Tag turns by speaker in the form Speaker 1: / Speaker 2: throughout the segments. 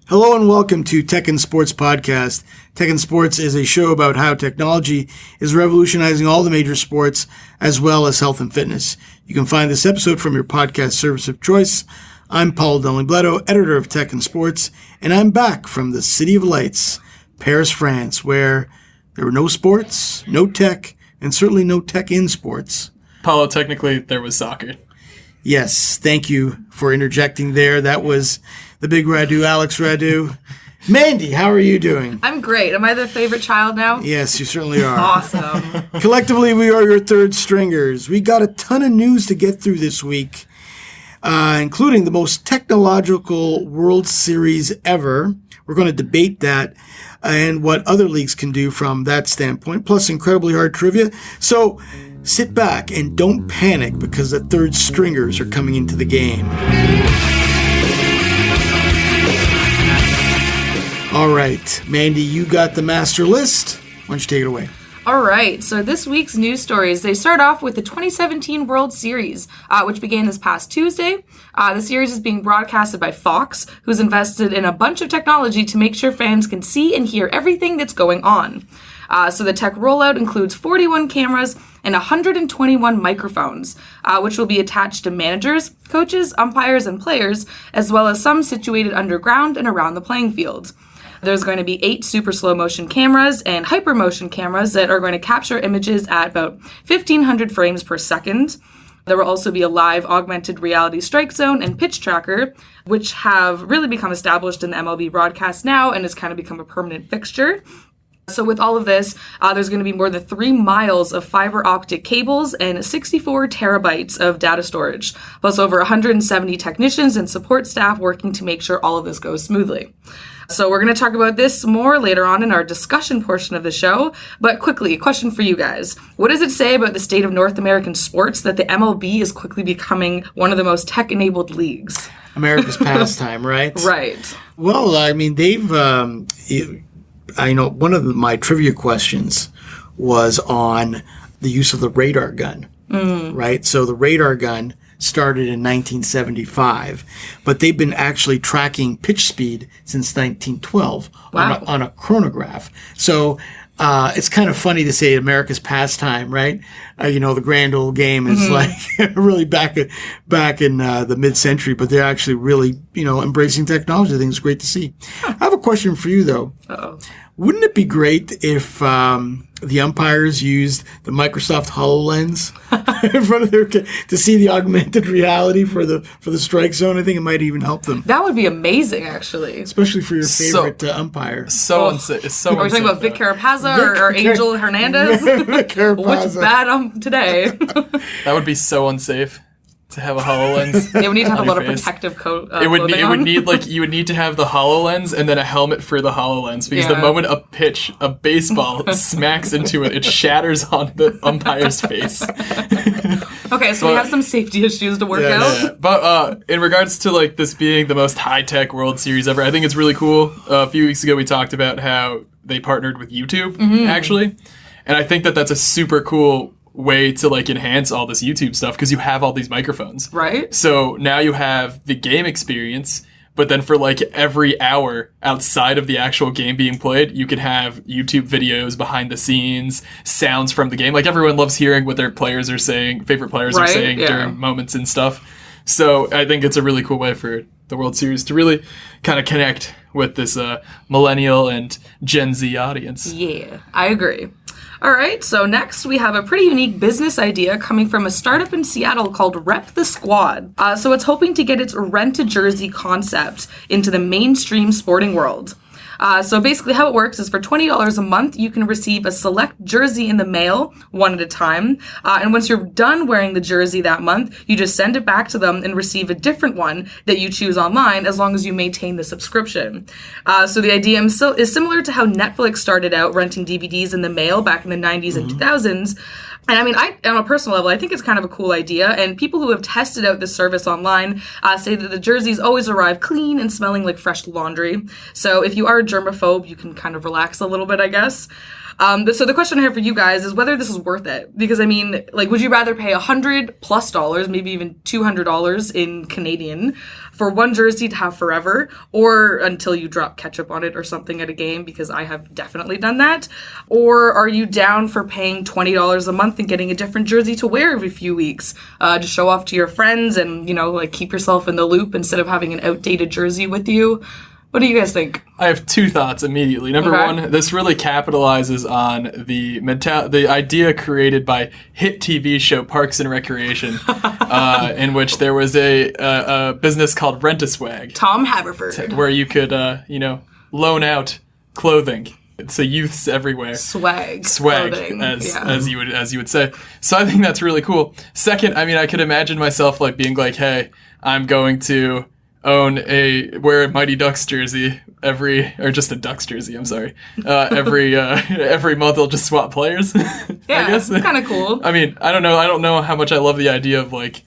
Speaker 1: Hello and welcome to Tech and Sports Podcast. Tech and Sports is a show about how technology is revolutionizing all the major sports as well as health and fitness. You can find this episode from your podcast service of choice. I'm Paul Dunley-Bledo, editor of Tech and Sports, and I'm back from the City of Lights, Paris, France, where there were no sports, no tech, and certainly no tech in sports.
Speaker 2: Paulo, technically there was soccer.
Speaker 1: Yes, thank you for interjecting there. That was the big Radu, Alex Radu. Mandy, how are you doing?
Speaker 3: I'm great. Am I the favorite child now?
Speaker 1: Yes, you certainly are.
Speaker 3: Awesome.
Speaker 1: Collectively, we are your third stringers. We got a ton of news to get through this week, including the most technological World Series ever. We're going to debate that and what other leagues can do from that standpoint, plus incredibly hard trivia. So sit back and don't panic because the third stringers are coming into the game. All right, Mandy, you got the master list. Why don't you take it away?
Speaker 3: All right, so this week's news stories, they start off with the 2017 World Series, which began this past Tuesday. The series is being broadcasted by Fox, who's invested in a bunch of technology to make sure fans can see and hear everything that's going on. So the tech rollout includes 41 cameras and 121 microphones, which will be attached to managers, coaches, umpires, and players, as well as some situated underground and around the playing field. There's going to be 8 super slow motion cameras and hyper motion cameras that are going to capture images at about 1,500 frames per second. There will also be a live augmented reality strike zone and pitch tracker, which have really become established in the MLB broadcast now and has kind of become a permanent fixture. So with all of this, there's going to be more than 3 miles of fiber optic cables and 64 terabytes of data storage, plus over 170 technicians and support staff working to make sure all of this goes smoothly. So we're going to talk about this more later on in our discussion portion of the show. But quickly, a question for you guys. What does it say about the state of North American sports that the MLB is quickly becoming one of the most tech-enabled leagues?
Speaker 1: America's pastime, right?
Speaker 3: Right.
Speaker 1: Well, I mean, they've... I know one of my trivia questions was on the use of the radar gun, right? So the radar gun started in 1975, but they've been actually tracking pitch speed since 1912 on a chronograph. So it's kind of funny to say America's pastime, right? The grand old game is like really back in the mid-century, but they're actually really, embracing technology. I think it's great to see. I have a question for you, though.
Speaker 3: Uh-oh.
Speaker 1: Wouldn't it be great if the umpires used the Microsoft HoloLens in front of their to see the augmented reality for the strike zone? I think it might even help them.
Speaker 3: That would be amazing, actually.
Speaker 1: Especially for your favorite umpire.
Speaker 2: Unsafe. It's so
Speaker 3: Are we talking about Vic Carapazza or Angel Hernandez?
Speaker 1: Vic Carapazza.
Speaker 3: Which bad today?
Speaker 2: That would be so unsafe to have a HoloLens.
Speaker 3: They would need to have a lot of
Speaker 2: face.
Speaker 3: protective coat.
Speaker 2: You would need to have the HoloLens and then a helmet for the HoloLens because the moment a baseball smacks into it, it shatters on the umpire's face.
Speaker 3: Okay, so we have some safety issues to work out.
Speaker 2: Yeah. But in regards to this being the most high-tech World Series ever, I think it's really cool. A few weeks ago we talked about how they partnered with YouTube, actually. And I think that that's a super cool way to enhance all this YouTube stuff because you have all these microphones.
Speaker 3: Right.
Speaker 2: So now you have the game experience, but then for every hour outside of the actual game being played, you can have YouTube videos behind the scenes, sounds from the game. Everyone loves hearing what their players are saying, favorite players are saying during moments and stuff. So I think it's a really cool way for the World Series to really kind of connect with this millennial and Gen Z audience.
Speaker 3: Yeah, I agree. All right, so next we have a pretty unique business idea coming from a startup in Seattle called Rep the Squad. So it's hoping to get its rent-a-jersey concept into the mainstream sporting world. So basically how it works is for $20 a month, you can receive a select jersey in the mail, one at a time. And once you're done wearing the jersey that month, you just send it back to them and receive a different one that you choose online as long as you maintain the subscription. So the idea is similar to how Netflix started out renting DVDs in the mail back in the 90s and 2000s. And I mean, on a personal level, I think it's kind of a cool idea. And people who have tested out this service online say that the jerseys always arrive clean and smelling like fresh laundry. So if you are a germaphobe, you can kind of relax a little bit, I guess. So the question I have for you guys is whether this is worth it. Because, I mean, like, would you rather pay $100+, maybe even $200 in Canadian, for one jersey to have forever, or until you drop ketchup on it or something at a game? Because I have definitely done that. Or are you down for paying $20 a month and getting a different jersey to wear every few weeks to show off to your friends and, you know, like, keep yourself in the loop instead of having an outdated jersey with you? What do you guys think?
Speaker 2: I have two thoughts immediately. Number one, this really capitalizes on the idea created by hit TV show Parks and Recreation, in which there was a business called Rent-A-Swag.
Speaker 3: Tom Haverford.
Speaker 2: Where you could, loan out clothing. So youths everywhere.
Speaker 3: Swag,
Speaker 2: clothing, as you would say. So I think that's really cool. Second, I mean, I could imagine myself like being like, hey, I'm going to wear a Mighty Ducks jersey or just a Ducks jersey, I'm sorry. Every month I'll just swap players.
Speaker 3: Yeah, I guess. Kind of cool.
Speaker 2: I mean, I don't know how much I love the idea of like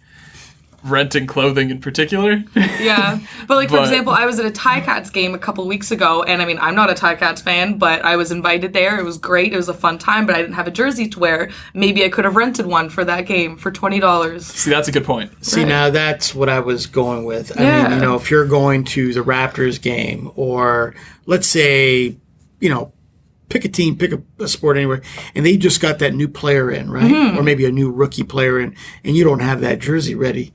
Speaker 2: renting clothing in particular.
Speaker 3: Yeah. But like, for example, I was at a Ticats game a couple weeks ago, and I mean, I'm not a Ticats fan, but I was invited there. It was great. It was a fun time, but I didn't have a jersey to wear. Maybe I could have rented one for that game for $20.
Speaker 2: See, that's a good point.
Speaker 1: See, now that's what I was going with. I mean, if you're going to the Raptors game, or let's say, pick a team, pick a sport anywhere, and they just got that new player in, right? Mm-hmm. Or maybe a new rookie player in, and you don't have that jersey ready.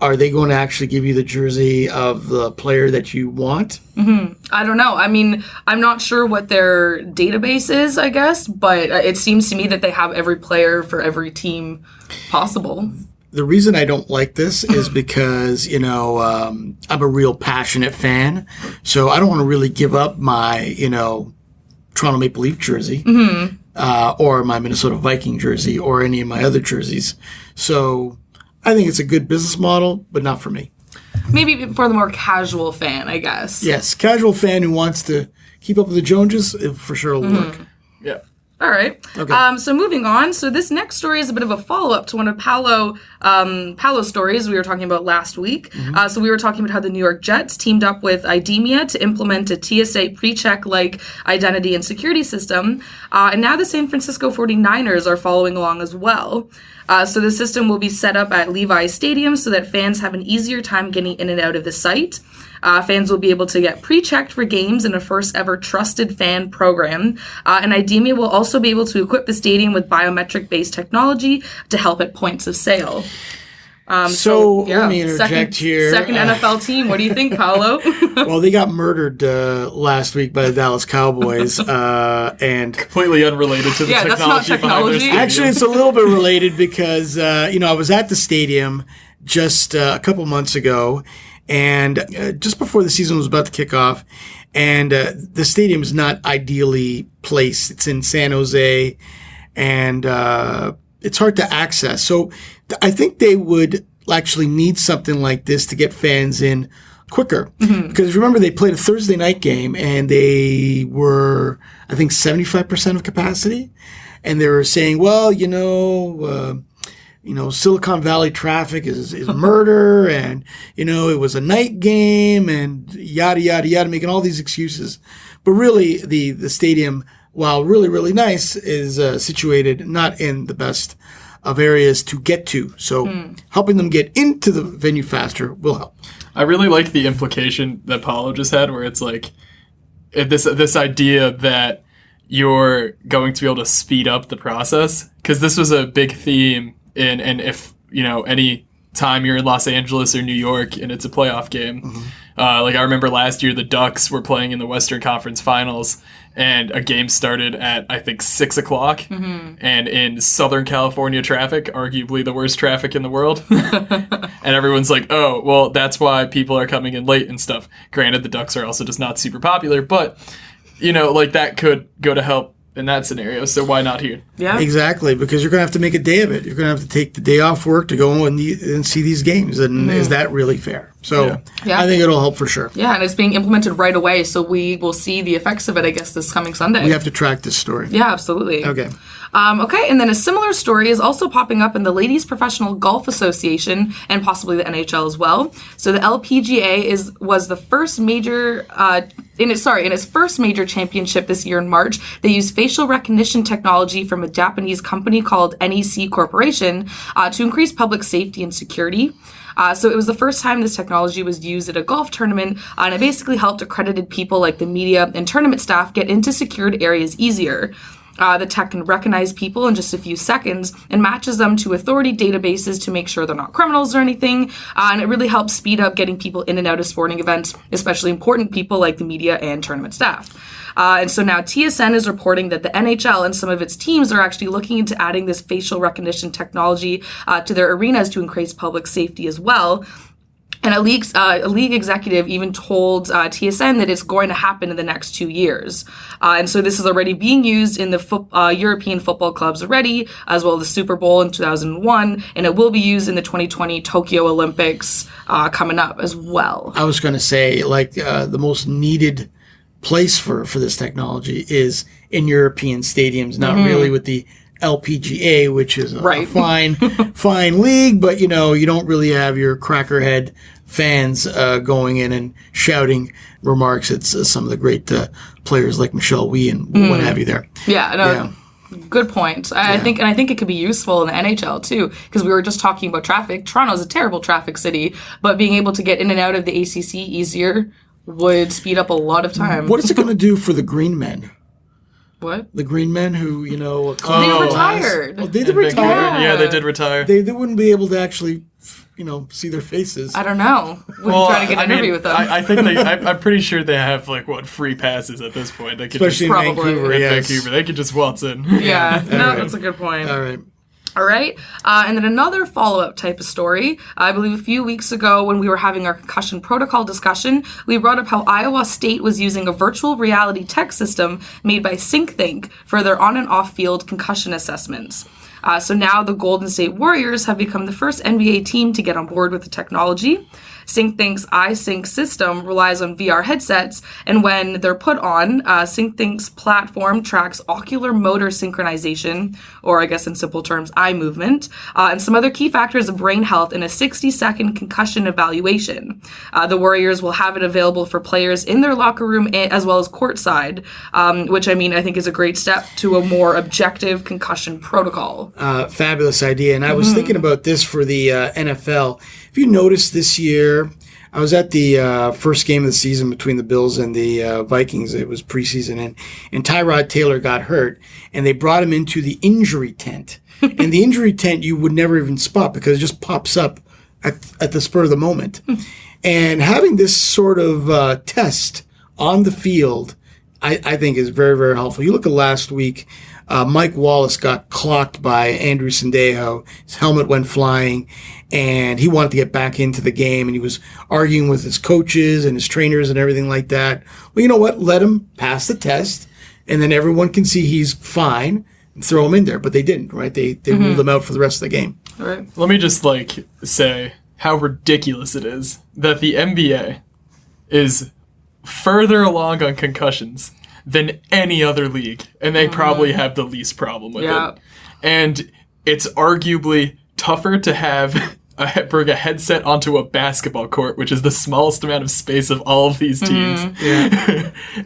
Speaker 1: Are they going to actually give you the jersey of the player that you want?
Speaker 3: Mm-hmm. I don't know. I mean, I'm not sure what their database is, I guess, but it seems to me that they have every player for every team possible.
Speaker 1: The reason I don't like this is because, I'm a real passionate fan, so I don't want to really give up my, Toronto Maple Leaf jersey, or my Minnesota Viking jersey, or any of my other jerseys. So I think it's a good business model, but not for me.
Speaker 3: Maybe for the more casual fan, I guess.
Speaker 1: Yes, casual fan who wants to keep up with the Joneses, it for sure will work.
Speaker 2: Yeah.
Speaker 3: All right.
Speaker 1: Okay.
Speaker 3: So moving on. So this next story is a bit of a follow-up to one of Paolo's stories we were talking about last week. Mm-hmm. So we were talking about how the New York Jets teamed up with IDEMIA to implement a TSA pre-check-like identity and security system. And now the San Francisco 49ers are following along as well. So the system will be set up at Levi's Stadium so that fans have an easier time getting in and out of the site. Fans will be able to get pre-checked for games in a first-ever trusted fan program. And IDEMIA will also be able to equip the stadium with biometric-based technology to help at points of sale.
Speaker 1: Let me interject here.
Speaker 3: Second NFL team. What do you think, Paolo?
Speaker 1: Well, they got murdered last week by the Dallas Cowboys, and
Speaker 2: completely unrelated to the technology.
Speaker 3: That's not technology.
Speaker 1: Actually, it's a little bit related because I was at the stadium just a couple months ago, and just before the season was about to kick off, and the stadium is not ideally placed. It's in San Jose, and it's hard to access. So I think they would actually need something like this to get fans in quicker. Mm-hmm. Because remember, they played a Thursday night game, and they were, I think, 75% of capacity. And they were saying, well, Silicon Valley traffic is murder, and, it was a night game, and yada, yada, yada, making all these excuses. But really, the stadium, while really, really nice, is situated not in the best of areas to get to. So helping them get into the venue faster will help.
Speaker 2: I really like the implication that Paolo just had, where it's like this idea that you're going to be able to speed up the process, because this was a big theme and if any time you're in Los Angeles or New York and it's a playoff game, like I remember last year the Ducks were playing in the Western Conference Finals, and a game started at I think 6:00, and in Southern California traffic, arguably the worst traffic in the world, and everyone's like, oh well, that's why people are coming in late and stuff. Granted, the Ducks are also just not super popular, but like that could go to help in that scenario, so why not here?
Speaker 3: Yeah,
Speaker 1: exactly, because you're going to have to make a day of it. You're going to have to take the day off work to go and see these games, and is that really fair? So I think it'll help for sure.
Speaker 3: Yeah, and it's being implemented right away, so we will see the effects of it, I guess, this coming Sunday.
Speaker 1: We have to track this story.
Speaker 3: Yeah, absolutely.
Speaker 1: Okay.
Speaker 3: Okay, and then a similar story is also popping up in the Ladies Professional Golf Association and possibly the NHL as well. So the LPGA was the first major in its first major championship this year in March, they used facial recognition technology from a Japanese company called NEC Corporation to increase public safety and security. So it was the first time this technology was used at a golf tournament, and it basically helped accredited people like the media and tournament staff get into secured areas easier. The tech can recognize people in just a few seconds and matches them to authority databases to make sure they're not criminals or anything. And it really helps speed up getting people in and out of sporting events, especially important people like the media and tournament staff. And so now TSN is reporting that the NHL and some of its teams are actually looking into adding this facial recognition technology to their arenas to increase public safety as well. And a league executive even told TSN that it's going to happen in the next 2 years. And so this is already being used in the European football clubs already, as well as the Super Bowl in 2001. And it will be used in the 2020 Tokyo Olympics coming up as well.
Speaker 1: I was going to say, the most needed place for this technology is in European stadiums, not really with the LPGA, which is a fine league, but you don't really have your crackerhead fans going in and shouting remarks at some of the great players like Michelle Wee and what have you there.
Speaker 3: Good point. I think it could be useful in the NHL too, because we were just talking about traffic. Toronto's a terrible traffic city, but being able to get in and out of the ACC easier would speed up a lot of time.
Speaker 1: What is it going to do for the green men?
Speaker 3: What?
Speaker 1: The green men who,
Speaker 3: they retired.
Speaker 1: Oh, they did retire?
Speaker 2: Yeah, they did retire.
Speaker 1: They wouldn't be able to actually, see their faces.
Speaker 3: I don't know. We can try to get an interview with them.
Speaker 2: I think I'm pretty sure they have, free passes at this point. They could
Speaker 1: Especially
Speaker 2: just,
Speaker 1: in Vancouver, yes.
Speaker 2: Vancouver. They could just waltz in.
Speaker 3: Yeah. That's a good point.
Speaker 1: All right.
Speaker 3: All right. And then another follow-up type of story. I believe a few weeks ago when we were having our concussion protocol discussion, we brought up how Iowa State was using a virtual reality tech system made by SyncThink for their on and off-field concussion assessments. So now the Golden State Warriors have become the first NBA team to get on board with the technology. SyncThink's iSync system relies on VR headsets, and when they're put on, SyncThink's platform tracks ocular motor synchronization, or I guess in simple terms, eye movement, and some other key factors of brain health in a 60-second concussion evaluation. The Warriors will have it available for players in their locker room as well as courtside, which I think is a great step to a more objective concussion protocol.
Speaker 1: Fabulous idea. And I was thinking about this for the NFL. If you noticed this year, I was at the first game of the season between the Bills and the Vikings. It was preseason, and Tyrod Taylor got hurt, and they brought him into the injury tent. And the injury tent you would never even spot because it just pops up at the spur of the moment. And having this sort of test on the field, I think is very, very helpful. You look at last week, Mike Wallace got clocked by Andrew Sendejo. His helmet went flying, and he wanted to get back into the game, and he was arguing with his coaches and his trainers and everything like that. Well, you know what? Let him pass the test, and then everyone can see he's fine and throw him in there. But they didn't, right? They ruled him out for the rest of the game.
Speaker 3: All right.
Speaker 2: Let me just, say how ridiculous it is that the NBA is further along on concussions than any other league, and they probably have the least problem with it. And it's arguably tougher to bring a headset onto a basketball court, which is the smallest amount of space of all of these teams.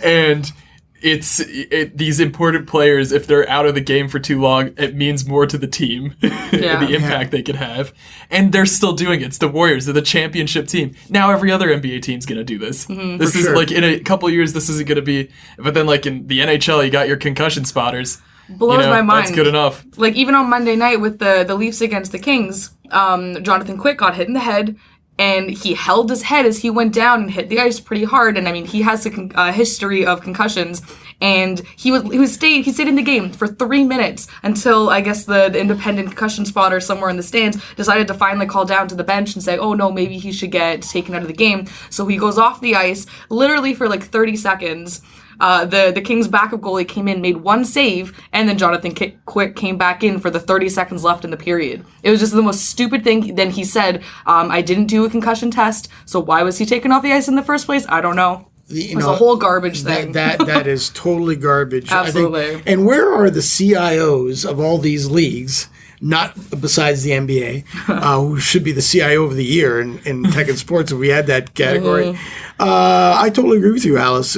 Speaker 2: And these important players, if they're out of the game for too long, it means more to the team, the impact they could have. And they're still doing it. It's the Warriors. They're the championship team. Now every other NBA team's going to do this. This is in a couple of years, this isn't going to be, but then in the NHL, you got your concussion spotters.
Speaker 3: Blows my mind.
Speaker 2: That's good enough.
Speaker 3: Even on Monday night with the Leafs against the Kings, Jonathan Quick got hit in the head, and he held his head as he went down and hit the ice pretty hard. And he has a history of concussions. And he stayed in the game for 3 minutes until I guess the independent concussion spotter somewhere in the stands decided to finally call down to the bench and say, oh no, maybe he should get taken out of the game. So he goes off the ice literally for 30 seconds. The Kings backup goalie came in, made one save, and then Jonathan Quick came back in for the 30 seconds left in the period. It was just the most stupid thing. Then he said, I didn't do a concussion test, so why was he taken off the ice in the first place? I don't know. It was a whole garbage thing.
Speaker 1: That is totally garbage.
Speaker 3: Absolutely.
Speaker 1: I think, and where are the CIOs of all these leagues not besides the NBA, who should be the CIO of the year in tech and sports if we had that category. I totally agree with you, Alex.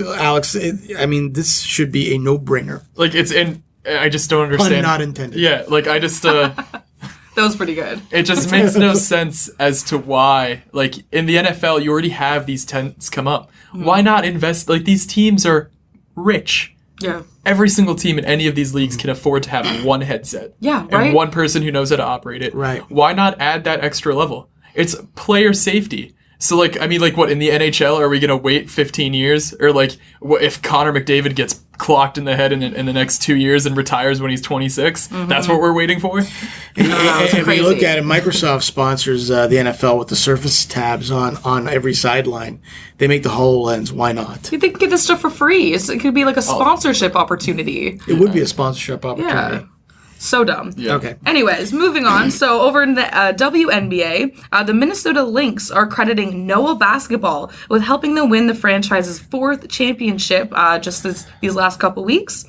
Speaker 1: This should be a no-brainer.
Speaker 2: Like, I just don't understand.
Speaker 1: Pun not intended.
Speaker 2: Yeah, like, I just...
Speaker 3: That was pretty good.
Speaker 2: It just makes no sense as to why, like, in the NFL, you already have these tents come up. Why not invest? Like, these teams are rich.
Speaker 3: Yeah.
Speaker 2: Every single team in any of these leagues can afford to have one headset.
Speaker 3: Yeah, right.
Speaker 2: And one person who knows how to operate it.
Speaker 1: Right.
Speaker 2: Why not add that extra level? It's player safety. So, like, what, in the NHL, are we going to wait 15 years? Or, like, what if Connor McDavid gets clocked in the head in the next 2 years and retires when he's 26? That's what we're waiting for?
Speaker 1: And if you look at it, Microsoft sponsors the NFL with the Surface tabs on every sideline. They make the HoloLens. Why not?
Speaker 3: They can get this stuff for free. It could be like a sponsorship opportunity.
Speaker 1: It would be a sponsorship opportunity.
Speaker 3: Yeah. So dumb.
Speaker 2: Yeah.
Speaker 1: Okay.
Speaker 3: Anyways, moving on. So over in the WNBA, the Minnesota Lynx are crediting Noah Basketball with helping them win the franchise's 4th championship just these last couple weeks.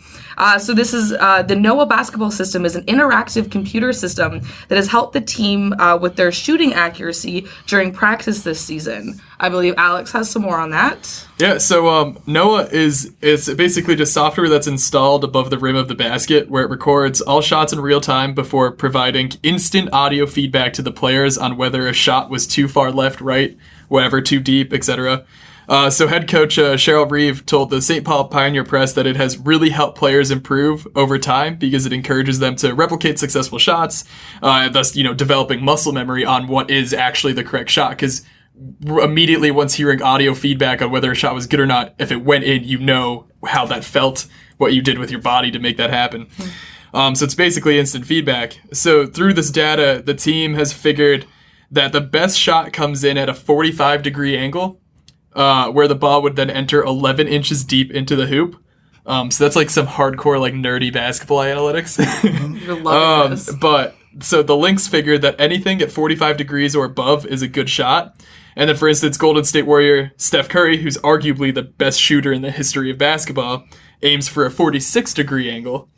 Speaker 3: So this is the Noah Basketball system is an interactive computer system that has helped the team with their shooting accuracy during practice this season. I believe Alex has some more on that.
Speaker 2: Yeah, so Noah is basically just software that's installed above the rim of the basket where it records all shots in real time before providing instant audio feedback to the players on whether a shot was too far left, right, whatever, too deep, etc. So head coach Cheryl Reeve told the St. Paul Pioneer Press that it has really helped players improve over time because it encourages them to replicate successful shots, thus, developing muscle memory on what is actually the correct shot. Because immediately once hearing audio feedback on whether a shot was good or not, if it went in, you know how that felt, what you did with your body to make that happen. So it's basically instant feedback. So through this data, the team has figured that the best shot comes in at a 45-degree angle, where the ball would then enter 11 inches deep into the hoop. So that's like some hardcore, like nerdy basketball analytics.
Speaker 3: You're loving this.
Speaker 2: But so the Lynx figured that anything at 45 degrees or above is a good shot. And then, for instance, Golden State Warrior Steph Curry, who's arguably the best shooter in the history of basketball, aims for a 46-degree angle.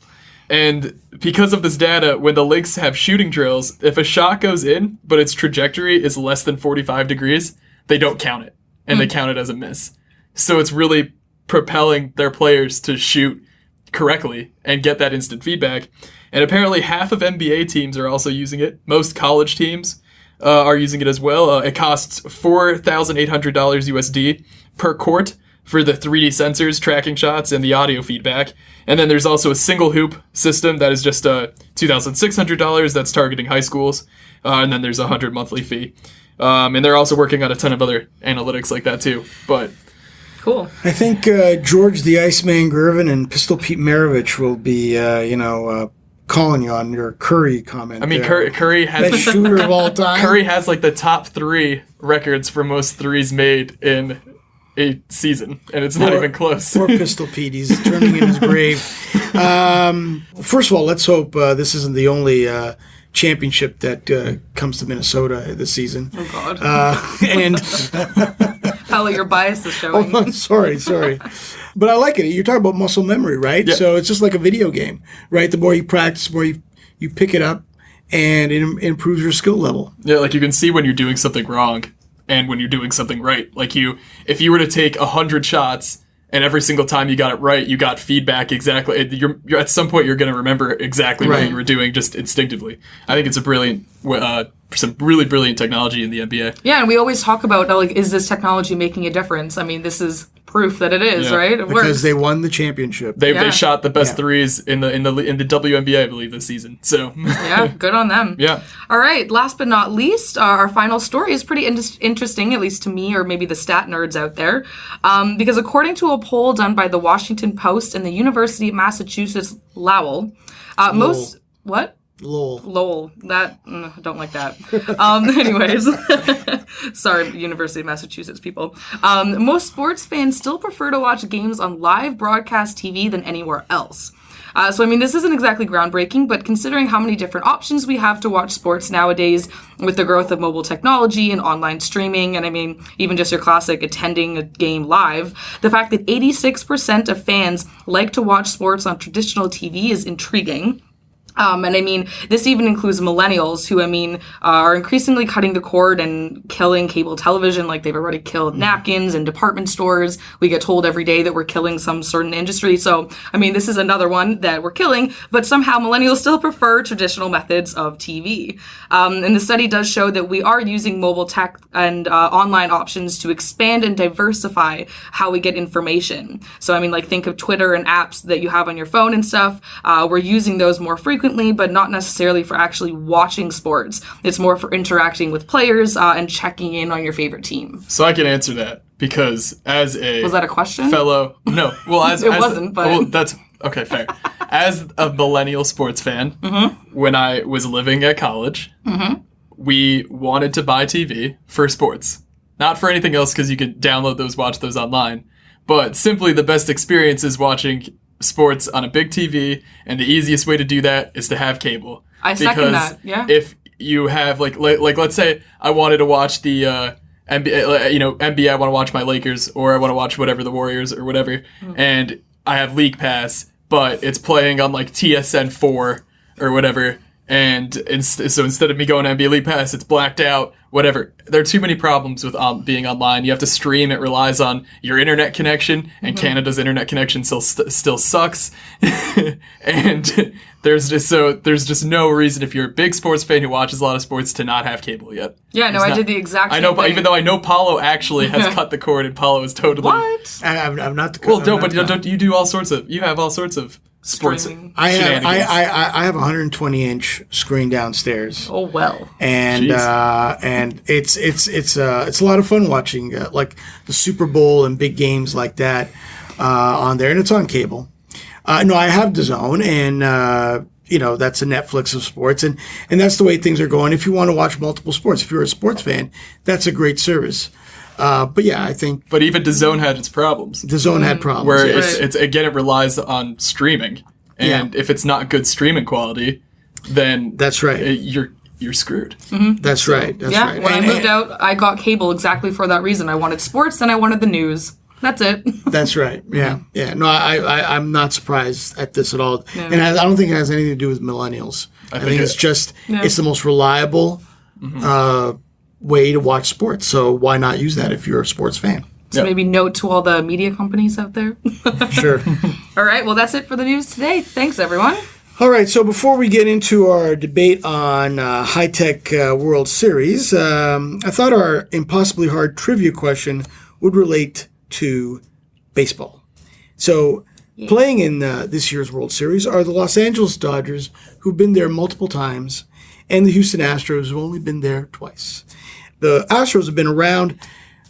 Speaker 2: And because of this data, when the Lynx have shooting drills, if a shot goes in, but its trajectory is less than 45 degrees, they don't count it. And they count it as a miss. So it's really propelling their players to shoot correctly and get that instant feedback. And apparently half of NBA teams are also using it. Most college teams are using it as well. It costs $4,800 USD per court for the 3D sensors tracking shots and the audio feedback. And then there's also a single hoop system that is just $2,600 that's targeting high schools. And then there's a $100 monthly fee. And they're also working on a ton of other analytics like that too. But
Speaker 3: cool.
Speaker 1: I think George the Iceman Gervin and Pistol Pete Maravich will be, calling you on your Curry comment.
Speaker 2: I mean,
Speaker 1: there.
Speaker 2: Curry has
Speaker 1: Best shooter of all time.
Speaker 2: Curry has like the top 3 records for most threes made in a season, and it's not even close.
Speaker 1: Poor Pistol Pete. He's turning in his grave. First of all, let's hope this isn't the only championship that comes to Minnesota this season.
Speaker 3: Oh, God.
Speaker 1: And
Speaker 3: How your bias is showing.
Speaker 1: oh, sorry. But I like it. You're talking about muscle memory, right?
Speaker 2: Yeah.
Speaker 1: So it's just like a video game, right? The more you practice, the more you pick it up, and it improves your skill level.
Speaker 2: Yeah, like you can see when you're doing something wrong and when you're doing something right. Like if you were to take 100 shots and every single time you got it right, you got feedback exactly. You're at some point you're going to remember exactly what you were doing just instinctively. I think it's a brilliant, some really brilliant technology in the NBA.
Speaker 3: Yeah, and we always talk about, is this technology making a difference? I mean, this is proof that it is, right? It
Speaker 1: Because
Speaker 3: works.
Speaker 1: they won the championship.
Speaker 2: They shot the best threes in the WNBA, I believe, this season. So
Speaker 3: Yeah, good on them.
Speaker 2: Yeah.
Speaker 3: All right, last but not least, our final story is pretty interesting, at least to me, or maybe the stat nerds out there, because according to a poll done by the Washington Post and the University of Massachusetts Lowell, most what? Lowell. That, I don't like that. Anyways. Sorry, University of Massachusetts people. Most sports fans still prefer to watch games on live broadcast TV than anywhere else. So, I mean, this isn't exactly groundbreaking, but considering how many different options we have to watch sports nowadays with the growth of mobile technology and online streaming, and I mean, even just your classic attending a game live, the fact that 86% of fans like to watch sports on traditional TV is intriguing. And I mean, this even includes millennials who, I mean, are increasingly cutting the cord and killing cable television. Like they've already killed napkins and department stores. We get told every day that we're killing some certain industry. So, I mean, this is another one that we're killing, but somehow millennials still prefer traditional methods of TV. And the study does show that we are using mobile tech and online options to expand and diversify how we get information. So, I mean, like think of Twitter and apps that you have on your phone and stuff. We're using those more frequently, but not necessarily for actually watching sports. It's more for interacting with players and checking in on your favorite team.
Speaker 2: So I can answer that because as a
Speaker 3: Was that a question?
Speaker 2: fellow, no, well as
Speaker 3: It wasn't, but
Speaker 2: well, that's okay, fair. As a millennial sports fan, when I was living at college, we wanted to buy TV for sports, not for anything else because you could download those, watch those online, but simply the best experience is watching sports on a big TV, and the easiest way to do that is to have cable.
Speaker 3: I second that. Yeah.
Speaker 2: If you have like let's say I wanted to watch the NBA, NBA, I want to watch my Lakers, or I want to watch whatever the Warriors or whatever, and I have League Pass, but it's playing on like TSN 4 or whatever, and so instead of me going NBA League Pass, it's blacked out. Whatever. There are too many problems with being online. You have to stream. It relies on your internet connection, and Canada's internet connection still sucks. And there's just no reason if you're a big sports fan who watches a lot of sports to not have cable yet.
Speaker 3: Yeah, no, I did the exact same
Speaker 2: I know,
Speaker 3: thing.
Speaker 2: even though I know Paulo actually has cut the cord, and Paulo is totally
Speaker 3: What?
Speaker 1: I'm not the
Speaker 2: well. No, but don't you do all sorts of? You have all sorts of sports.
Speaker 3: Streaming.
Speaker 1: I
Speaker 2: shenanigans.
Speaker 1: have a 120-inch screen downstairs,
Speaker 3: Oh, well.
Speaker 1: and and it's a lot of fun watching like the Super Bowl and big games like that on there, and it's on cable. No, I have DAZN, and that's a Netflix of sports, and that's the way things are going. If you want to watch multiple sports, if you're a sports fan, that's a great service. But yeah, I think
Speaker 2: But even DAZN had its problems.
Speaker 1: DAZN had problems.
Speaker 2: Where
Speaker 1: yeah.
Speaker 2: it's again, it relies on streaming, and if it's not good streaming quality, then
Speaker 1: That's right.
Speaker 2: You're screwed.
Speaker 1: That's right. That's
Speaker 3: Yeah,
Speaker 1: right.
Speaker 3: when I moved out, I got cable exactly for that reason. I wanted sports and I wanted the news. That's it.
Speaker 1: That's right. Yeah, yeah. No, I'm not surprised at this at all, and I don't think it has anything to do with millennials. I think it's just it's the most reliable way to watch sports. So why not use that if you're a sports fan?
Speaker 3: So maybe note to all the media companies out there.
Speaker 1: Sure.
Speaker 3: All right, well, that's it for the news today. Thanks, everyone.
Speaker 1: All right. So before we get into our debate on high-tech World Series, I thought our impossibly hard trivia question would relate to baseball. So playing in this year's World Series are the Los Angeles Dodgers, who've been there multiple times, and the Houston Astros, who've only been there twice. The Astros have been around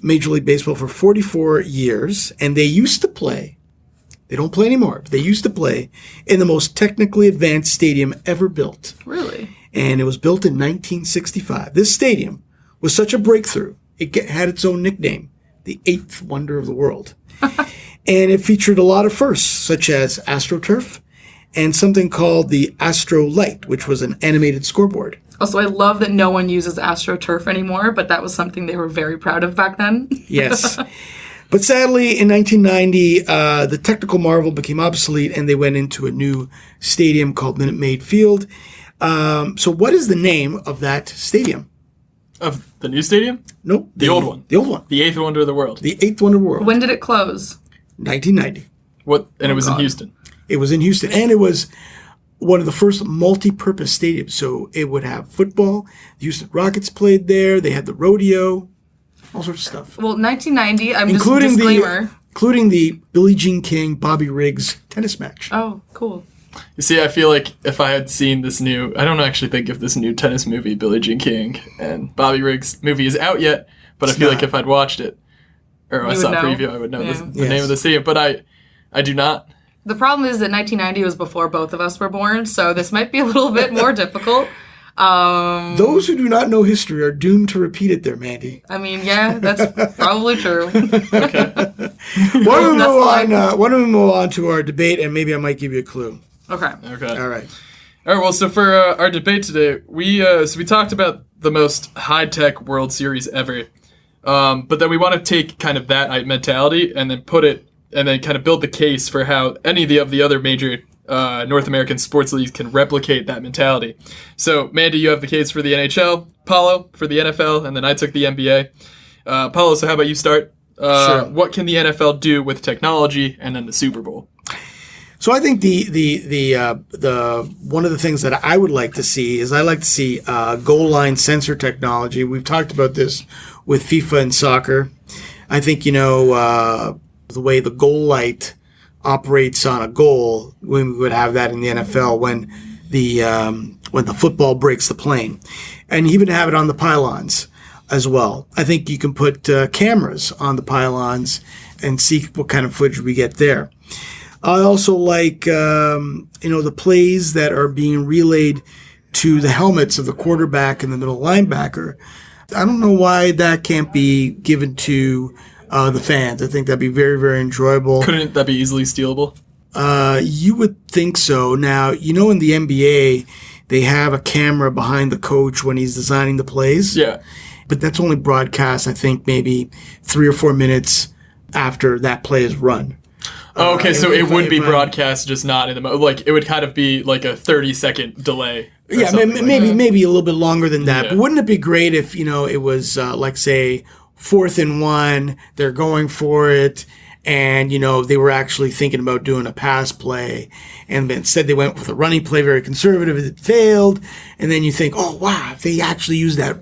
Speaker 1: Major League Baseball for 44 years, and they used to play, they don't play anymore, but they used to play in the most technically advanced stadium ever built.
Speaker 3: Really?
Speaker 1: And it was built in 1965. This stadium was such a breakthrough, it had its own nickname, the eighth wonder of the world. And it featured a lot of firsts, such as AstroTurf and something called the Astro Light, which was an animated scoreboard.
Speaker 3: Also, I love that no one uses AstroTurf anymore, but that was something they were very proud of back then.
Speaker 1: Yes. But sadly, in 1990, the technical marvel became obsolete, and they went into a new stadium called Minute Maid Field. So what is the name of that stadium?
Speaker 2: Of the new stadium?
Speaker 1: Nope.
Speaker 2: The old one.
Speaker 1: The old one.
Speaker 2: The eighth wonder of the world.
Speaker 1: The eighth wonder of the world.
Speaker 3: When did it close?
Speaker 1: 1990.
Speaker 2: What? And it was in
Speaker 3: God.
Speaker 2: Houston.
Speaker 1: It was in Houston, and it was one of the first multi-purpose stadiums. So it would have football. The Houston Rockets played there. They had the rodeo, all sorts of stuff,
Speaker 3: Well, 1990, I'm
Speaker 1: including
Speaker 3: just disclaimer.
Speaker 1: the Billie Jean King Bobby Riggs tennis match.
Speaker 3: Oh, cool.
Speaker 2: You see, I feel like if I had seen this I don't actually think if this new tennis movie, Billie Jean King and Bobby Riggs movie is out yet, but I feel like if I'd watched it, or I
Speaker 3: You
Speaker 2: saw a
Speaker 3: would know.
Speaker 2: preview, I would know
Speaker 3: Yeah.
Speaker 2: the name of the stadium, but I do not.
Speaker 3: The problem is that 1990 was before both of us were born, so this might be a little bit more difficult.
Speaker 1: Those who do not know history are doomed to repeat it there, Mandy.
Speaker 3: I mean, yeah, that's probably true.
Speaker 1: Why don't we move on to our debate, and maybe I might give you a clue.
Speaker 3: Okay.
Speaker 2: Okay.
Speaker 1: All right.
Speaker 2: All right, well, so for our debate today, we talked about the most high-tech World Series ever, but then we want to take kind of that mentality and then put it, and then kind of build the case for how any of the other major North American sports leagues can replicate that mentality. So, Mandy, you have the case for the NHL, Paulo for the NFL, and then I took the NBA. Paulo, so how about you start?
Speaker 1: Sure.
Speaker 2: What can the NFL do with technology and then the Super Bowl?
Speaker 1: So I think the one of the things that I would like to see is I like to see goal line sensor technology. We've talked about this with FIFA and soccer. I think the way the goal light operates on a goal, we would have that in the NFL when the football breaks the plane, and even have it on the pylons as well. I think you can put cameras on the pylons and see what kind of footage we get there. I also like the plays that are being relayed to the helmets of the quarterback and the middle linebacker. I don't know why that can't be given to the fans. I think that'd be very, very enjoyable.
Speaker 2: Couldn't that be easily stealable?
Speaker 1: You would think so. Now, in the NBA, they have a camera behind the coach when he's designing the plays.
Speaker 2: Yeah.
Speaker 1: But that's only broadcast, I think, maybe 3 or 4 minutes after that play is run.
Speaker 2: Oh, okay, so it would be broadcast, just not in the it would kind of be like a 30-second delay.
Speaker 1: Yeah, maybe a little bit longer than that.
Speaker 2: Yeah.
Speaker 1: But wouldn't it be great if it was like say 4th and 1, they're going for it, and they were actually thinking about doing a pass play, and instead they went with a running play, very conservative. It failed, and then you think, oh wow, if they actually used that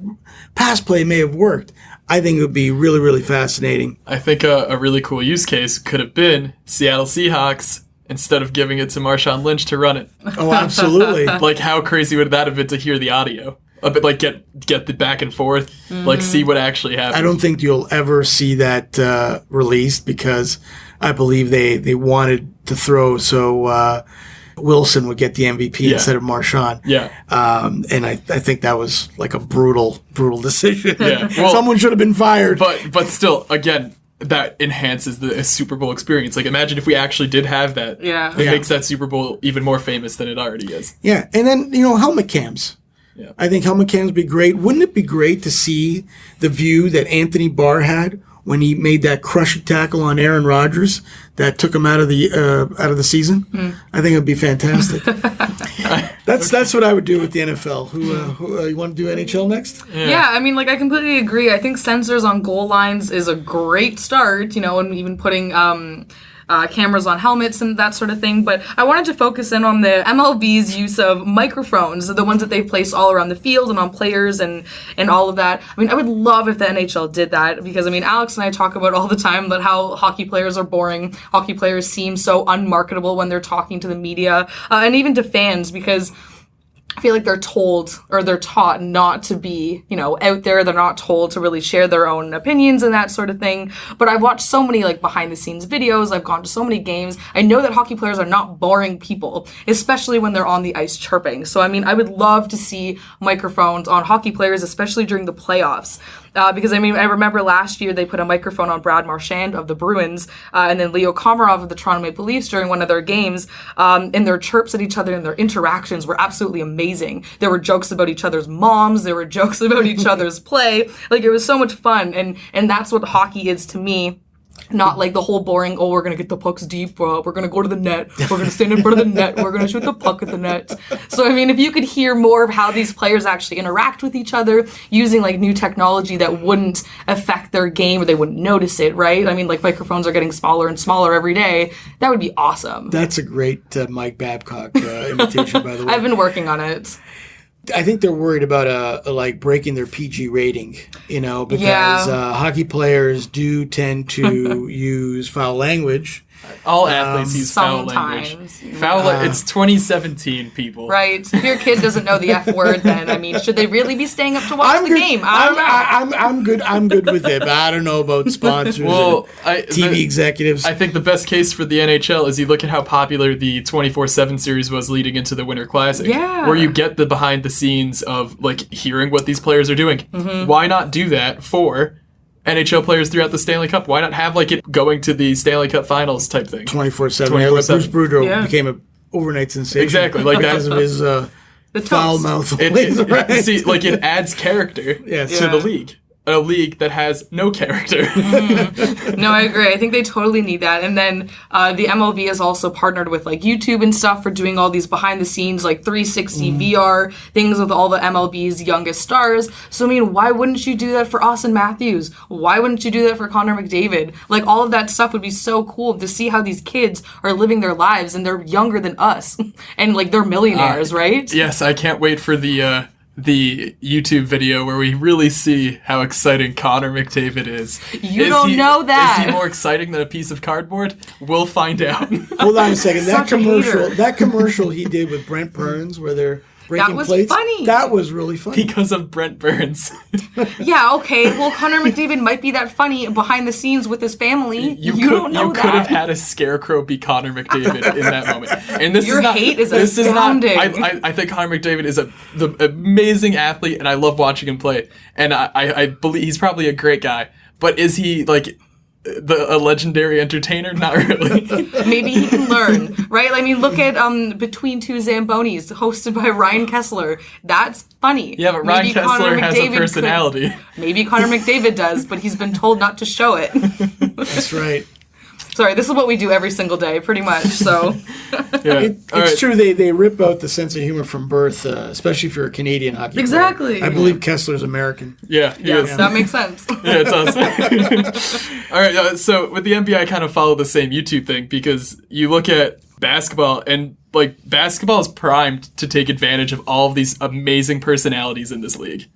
Speaker 1: pass play, it may have worked. I think it would be really, really fascinating.
Speaker 2: I think a really cool use case could have been Seattle Seahawks instead of giving it to Marshawn Lynch to run it.
Speaker 1: Oh, absolutely.
Speaker 2: Like, how crazy would that have been to hear the audio? A bit like get the back and forth, like see what actually happened.
Speaker 1: I don't think you'll ever see that released because I believe they wanted to throw so Wilson would get the MVP instead of Marshawn.
Speaker 2: Yeah.
Speaker 1: And I think that was like a brutal decision.
Speaker 2: Yeah. Well,
Speaker 1: someone should have been fired.
Speaker 2: But still, again, that enhances the Super Bowl experience. Like, imagine if we actually did have that.
Speaker 3: Yeah.
Speaker 2: It makes that Super Bowl even more famous than it already is.
Speaker 1: Yeah. And then, helmet cams.
Speaker 2: Yeah.
Speaker 1: I think helmet cams would be great. Wouldn't it be great to see the view that Anthony Barr had when he made that crushing tackle on Aaron Rodgers that took him out of the season? I think it would be fantastic. That's what I would do with the NFL. Who you want to do NHL next?
Speaker 3: Yeah, I mean, I completely agree. I think sensors on goal lines is a great start, and even putting cameras on helmets and that sort of thing. But I wanted to focus in on the MLB's use of microphones, the ones that they've placed all around the field and on players and all of that. I mean, I would love if the NHL did that because, Alex and I talk about all the time about how hockey players are boring. Hockey players seem so unmarketable when they're talking to the media and even to fans because I feel like they're told or they're taught not to be, out there. They're not told to really share their own opinions and that sort of thing. But I've watched so many behind the scenes videos. I've gone to so many games. I know that hockey players are not boring people, especially when they're on the ice chirping. So, I would love to see microphones on hockey players, especially during the playoffs. Because, I remember last year they put a microphone on Brad Marchand of the Bruins and then Leo Komarov of the Toronto Maple Leafs during one of their games. And their chirps at each other and their interactions were absolutely amazing. There were jokes about each other's moms. There were jokes about each other's play. It was so much fun. And that's what hockey is to me. Not the whole boring, we're going to get the pucks deep, we're going to go to the net, we're going to stand in front of the net, we're going to shoot the puck at the net. So, if you could hear more of how these players actually interact with each other using, new technology that wouldn't affect their game or they wouldn't notice it, right? Microphones are getting smaller and smaller every day. That would be awesome.
Speaker 1: That's a great Mike Babcock imitation, by the way.
Speaker 3: I've been working on it.
Speaker 1: I think they're worried about breaking their PG rating, because hockey players do tend to use foul language.
Speaker 2: All athletes use foul language. It's 2017, people.
Speaker 3: Right. If your kid doesn't know the F word, then should they really be staying up to watch the game?
Speaker 1: I'm good with it, but I don't know about sponsors and TV executives.
Speaker 2: I think the best case for the NHL is you look at how popular the 24/7 series was leading into the Winter Classic.
Speaker 3: Yeah.
Speaker 2: Where you get the behind the scenes of hearing what these players are doing. Mm-hmm. Why not do that for NHL players throughout the Stanley Cup? Why not have it going to the Stanley Cup Finals type thing?
Speaker 1: 24/7. Bruce Boudreau became an overnight sensation.
Speaker 2: Exactly,
Speaker 1: because of his foul mouth.
Speaker 2: See, it adds character to the league. a league that has no character.
Speaker 3: No, I agree. I think they totally need that. And then the MLB has also partnered with like YouTube and stuff for doing all these behind the scenes like 360 VR things with all the MLB's youngest stars. So I mean, why wouldn't you do that for Austin Matthews? Why wouldn't you do that for Connor McDavid? Like all of that stuff would be so cool to see how these kids are living their lives, and they're younger than us, and like they're millionaires, right?
Speaker 2: Yes, I can't wait for the YouTube video where we really see how exciting Connor McDavid is.
Speaker 3: You don't know that.
Speaker 2: Is he more exciting than a piece of cardboard? We'll find out.
Speaker 1: Hold on a second.
Speaker 3: Such a hater.
Speaker 1: That commercial he did with Brent Burns where they're breaking
Speaker 3: was
Speaker 1: plates.
Speaker 3: funny.
Speaker 1: That was really funny.
Speaker 2: Because of Brent Burns.
Speaker 3: Yeah, okay. Well, Connor McDavid might be that funny behind the scenes with his family. You don't know
Speaker 2: you
Speaker 3: that.
Speaker 2: could have had a scarecrow be Connor McDavid in that moment. And this
Speaker 3: Your
Speaker 2: is not,
Speaker 3: hate is
Speaker 2: this
Speaker 3: astounding.
Speaker 2: Is not, I think Connor McDavid is the amazing athlete, and I love watching him play. And I believe he's probably a great guy. But is he like a legendary entertainer? Not really.
Speaker 3: Maybe he can learn, right? I mean, look at Between Two Zambonis, hosted by Ryan Kessler. That's funny.
Speaker 2: Yeah, but Ryan Kessler has a personality.
Speaker 3: Maybe Connor McDavid does, but he's been told not to show it.
Speaker 1: That's right.
Speaker 3: Sorry, this is what we do every single day, pretty much. So
Speaker 2: Yeah.
Speaker 1: It's true. They rip out the sense of humor from birth, especially if you're a Canadian hockey player.
Speaker 3: Exactly.
Speaker 1: I believe Kessler's American.
Speaker 2: Yeah, he
Speaker 3: yes,
Speaker 2: is.
Speaker 3: that makes sense.
Speaker 2: Yeah, it's us. All right, so with the NBA, I kind of follow the same YouTube thing because you look at basketball, and like basketball is primed to take advantage of all of these amazing personalities in this league.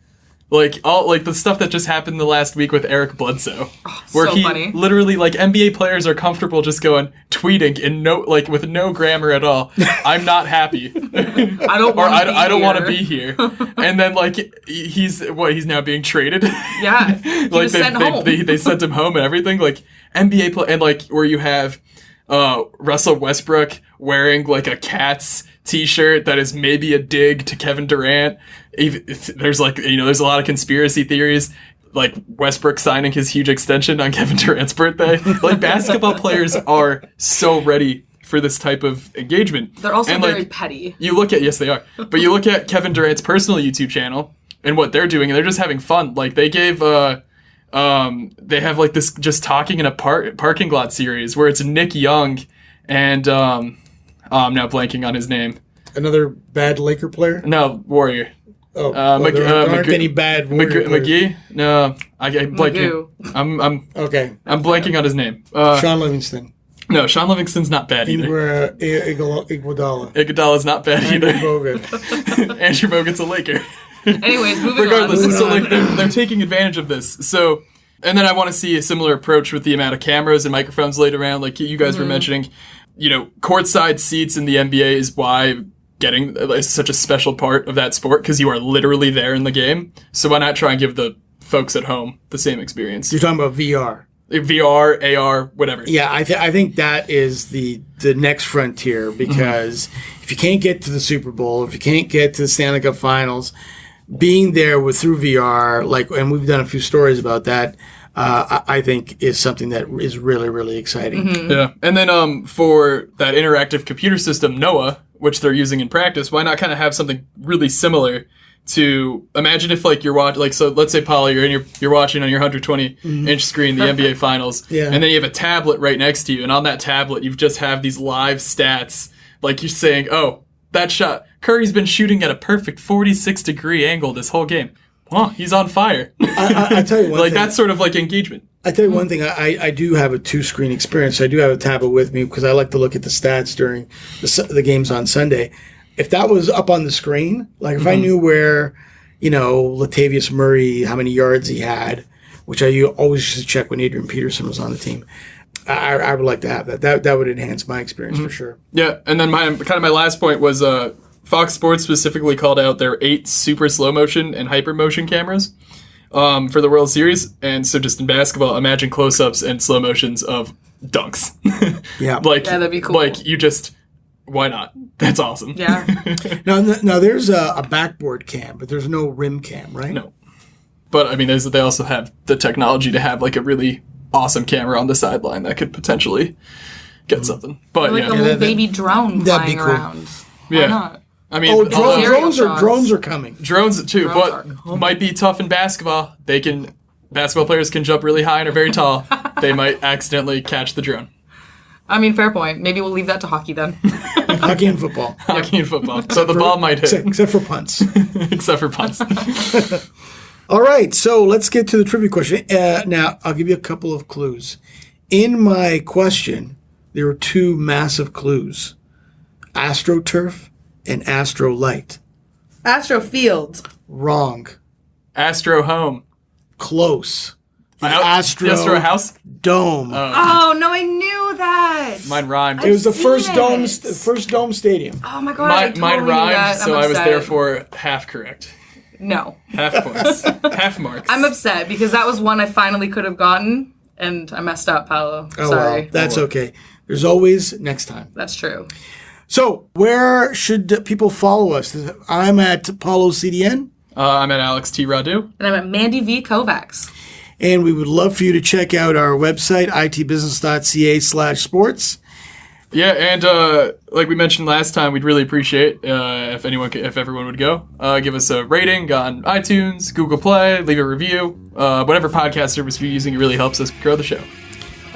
Speaker 2: Like all the stuff that just happened the last week with Eric Bledsoe, where
Speaker 3: so
Speaker 2: he
Speaker 3: funny.
Speaker 2: literally like NBA players are comfortable just going tweeting in with no grammar at all. I'm not happy.
Speaker 3: I don't want to be
Speaker 2: I don't want to
Speaker 3: here.
Speaker 2: be here. And then like he's now being traded.
Speaker 3: Yeah, he was sent home.
Speaker 2: They sent him home and everything. Like NBA play, and like where you have Russell Westbrook wearing like a Cats t-shirt that is maybe a dig to Kevin Durant. There's there's a lot of conspiracy theories, like Westbrook signing his huge extension on Kevin Durant's birthday. Like basketball players are so ready for this type of engagement.
Speaker 3: They're also
Speaker 2: and,
Speaker 3: very petty.
Speaker 2: You look at yes they are, but you look at Kevin Durant's personal YouTube channel and what they're doing, and they're just having fun. Like they gave they have like this just talking in a parking lot series where it's Nick Young and I'm now blanking on his name.
Speaker 1: Another bad Laker player?
Speaker 2: No, Warrior.
Speaker 1: Oh, there aren't any bad Warrior players.
Speaker 2: McGee? No, I'm blanking. I'm
Speaker 1: Okay.
Speaker 2: I'm blanking on his name.
Speaker 1: Sean Livingston.
Speaker 2: No, Sean Livingston's not bad either.
Speaker 1: Iguodala.
Speaker 2: Iguodala's not bad
Speaker 1: Andrew
Speaker 2: either.
Speaker 1: Bogut.
Speaker 2: Andrew Bogut's a Laker.
Speaker 3: Anyways, moving
Speaker 2: Regardless,
Speaker 3: on.
Speaker 2: so like they're taking advantage of this. So, and then I want to see a similar approach with the amount of cameras and microphones laid around, like you guys were mentioning. Courtside seats in the NBA is why getting is such a special part of that sport, because you are literally there in the game. So why not try and give the folks at home the same experience?
Speaker 1: You're talking about VR.
Speaker 2: VR, AR, whatever.
Speaker 1: Yeah, I think that is the next frontier, because if you can't get to the Super Bowl, if you can't get to the Stanley Cup Finals, being there through VR, and we've done a few stories about that, I think is something that is really, really exciting.
Speaker 3: Mm-hmm.
Speaker 2: Yeah. And then for that interactive computer system, NOAA, which they're using in practice, why not kind of have something really similar to imagine if you're watching, so let's say, Paula, you're watching on your 120-inch screen the NBA Finals,
Speaker 1: Yeah.
Speaker 2: and then you have a tablet right next to you, and on that tablet you just have these live stats, like you're saying, oh, that shot, Curry's been shooting at a perfect 46-degree angle this whole game. Huh, he's on fire.
Speaker 1: I tell you one thing.
Speaker 2: That's sort of like engagement.
Speaker 1: I tell you one thing. I do have a 2-screen experience. I do have a tablet with me because I like to look at the stats during the games on Sunday. If that was up on the screen, like if I knew where, Latavius Murray, how many yards he had, which I always used to check when Adrian Peterson was on the team, I would like to have that. That would enhance my experience for sure.
Speaker 2: Yeah, and then my last point was Fox Sports specifically called out their 8 super slow motion and hyper motion cameras for the World Series. And so just in basketball, imagine close-ups and slow motions of dunks.
Speaker 1: Yeah.
Speaker 3: that'd be cool.
Speaker 2: Why not? That's awesome.
Speaker 3: Yeah.
Speaker 1: Now there's a backboard cam, but there's no rim cam, right?
Speaker 2: No. But, I mean, they also have the technology to have, a really awesome camera on the sideline that could potentially get something. But,
Speaker 3: Like a little baby drone
Speaker 1: that'd be
Speaker 3: flying
Speaker 1: cool.
Speaker 3: around. Why
Speaker 2: Yeah.
Speaker 3: not?
Speaker 2: I mean,
Speaker 1: drones are coming.
Speaker 2: drones too,
Speaker 3: Drones
Speaker 2: but might be tough in basketball. They can basketball players can jump really high and are very tall. They might accidentally catch the drone.
Speaker 3: I mean, fair point. Maybe we'll leave that to hockey then.
Speaker 1: Hockey and football.
Speaker 2: Hockey and football. So the ball might hit.
Speaker 1: Except for punts.
Speaker 2: Except for punts.
Speaker 1: All right, so let's get to the trivia question. Now, I'll give you a couple of clues. In my question, there were two massive clues. AstroTurf and AstroLight.
Speaker 3: Astrofield.
Speaker 1: Wrong.
Speaker 2: Astro home.
Speaker 1: Close. The
Speaker 2: The Astro house?
Speaker 1: Dome.
Speaker 3: Oh, no, I knew that.
Speaker 2: Mine rhymed.
Speaker 1: It was the
Speaker 3: seen
Speaker 1: first dome stadium.
Speaker 3: Oh my god, I totally
Speaker 2: Mine
Speaker 3: knew
Speaker 2: rhymed,
Speaker 3: that.
Speaker 2: so
Speaker 3: I'm
Speaker 2: I was
Speaker 3: upset.
Speaker 2: therefore half correct.
Speaker 3: No.
Speaker 2: Half points. Half marks.
Speaker 3: I'm upset because that was one I finally could have gotten, and I messed up, Paolo.
Speaker 1: Oh,
Speaker 3: Sorry.
Speaker 1: well, that's okay. There's always next time.
Speaker 3: That's true.
Speaker 1: So, where should people follow us? I'm at Paulo CDN,
Speaker 2: I'm at Alex T. Radu.
Speaker 3: And I'm at Mandy V. Kovacs.
Speaker 1: and we would love for you to check out our website, itbusiness.ca/sports.
Speaker 2: Yeah, and like we mentioned last time, we'd really appreciate if everyone would go give us a rating on iTunes, Google Play, leave a review, whatever podcast service you're using. It really helps us grow the show.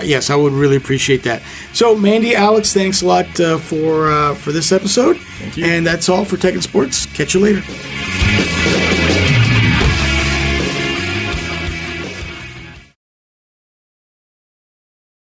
Speaker 1: Yes, I would really appreciate that. So, Mandy, Alex, thanks a lot for this episode.
Speaker 2: Thank you.
Speaker 1: And that's all for Tech and Sports. Catch you later.